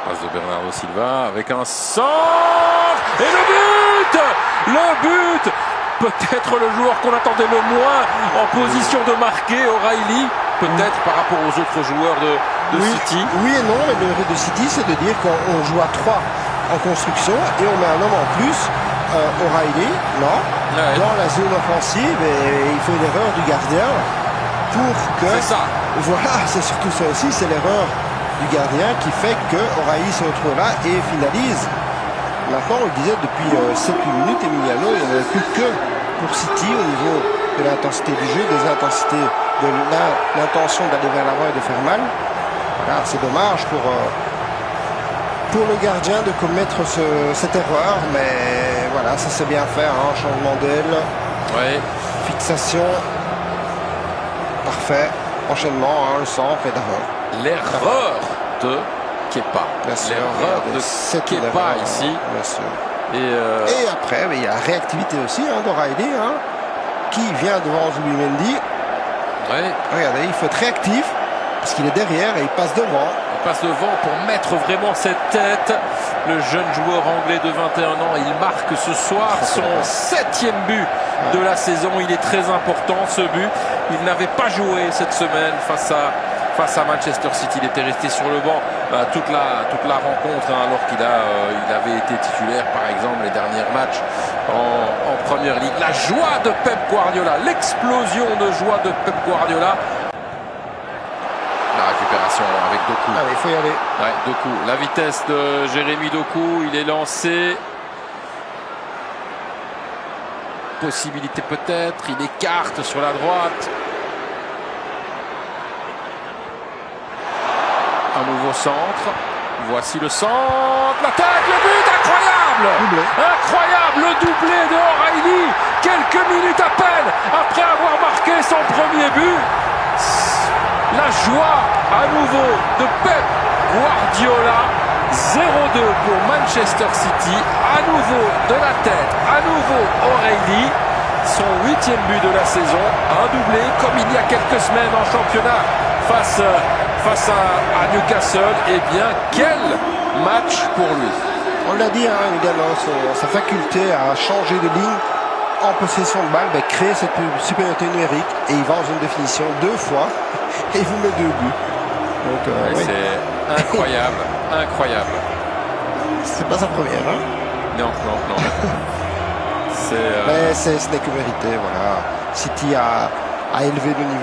Passe de Bernardo Silva avec un centre et le but. Peut-être le joueur qu'on attendait le moins en position de marquer, O'Reilly, peut-être par rapport aux autres joueurs de City. Oui et non, mais le but de City, c'est de dire qu'on joue à 3 en construction et on met un homme en plus, O'Reilly, dans la zone offensive, et il faut une erreur du gardien pour que... C'est ça. Voilà, c'est surtout ça aussi, c'est l'erreur du gardien qui fait que O'Reilly se retrouve là et finalise. Maintenant, on le disait, depuis 7-8 minutes, Emiliano, il n'y en avait plus que pour City au niveau de l'intensité du jeu, des intensités, de l'intention d'aller vers l'avant et de faire mal. Voilà, c'est dommage pour le gardien de commettre cette erreur, mais voilà, ça c'est bien fait, hein, changement d'aile, fixation, parfait, enchaînement, hein, le centre et d'avant. L'erreur de Kepa. L'erreur de Kepa ici. Bien sûr. Et après, il y a la réactivité aussi d'O'Reilly, qui vient devant Zubimendi. Regardez, il faut être réactif parce qu'il est derrière et il passe devant. Il passe devant pour mettre vraiment cette tête. Le jeune joueur anglais de 21 ans, il marque ce soir son 7e but de la saison. Il est très important ce but. Il n'avait pas joué cette semaine face à Manchester City. Il était resté sur le banc toute la rencontre, alors qu'il avait été titulaire par exemple les derniers matchs en Première Ligue. La joie de Pep Guardiola, l'explosion de joie de Pep Guardiola. La récupération avec Doku. Allez, il faut y aller. Doku. La vitesse de Jérémy Doku, il est lancé. Possibilité peut-être, il écarte sur la droite. Un nouveau centre. Voici le centre. La tête, le but, incroyable! Incroyable, le doublé de O'Reilly. Quelques minutes à peine après avoir marqué son premier but. La joie à nouveau de Pep Guardiola. 0-2 pour Manchester City. À nouveau de la tête. À nouveau O'Reilly. Son 8e but de la saison. Un doublé comme il y a quelques semaines en championnat face à Newcastle. Eh bien, quel match pour lui. On l'a dit, également, sa faculté à changer de ligne en possession de balle, créer cette supériorité numérique, et il va en zone de définition 2 fois et il vous met 2 buts. Donc, c'est incroyable, incroyable. C'est pas sa première, Non. Mais ce n'est que vérité, voilà. City a élevé le niveau.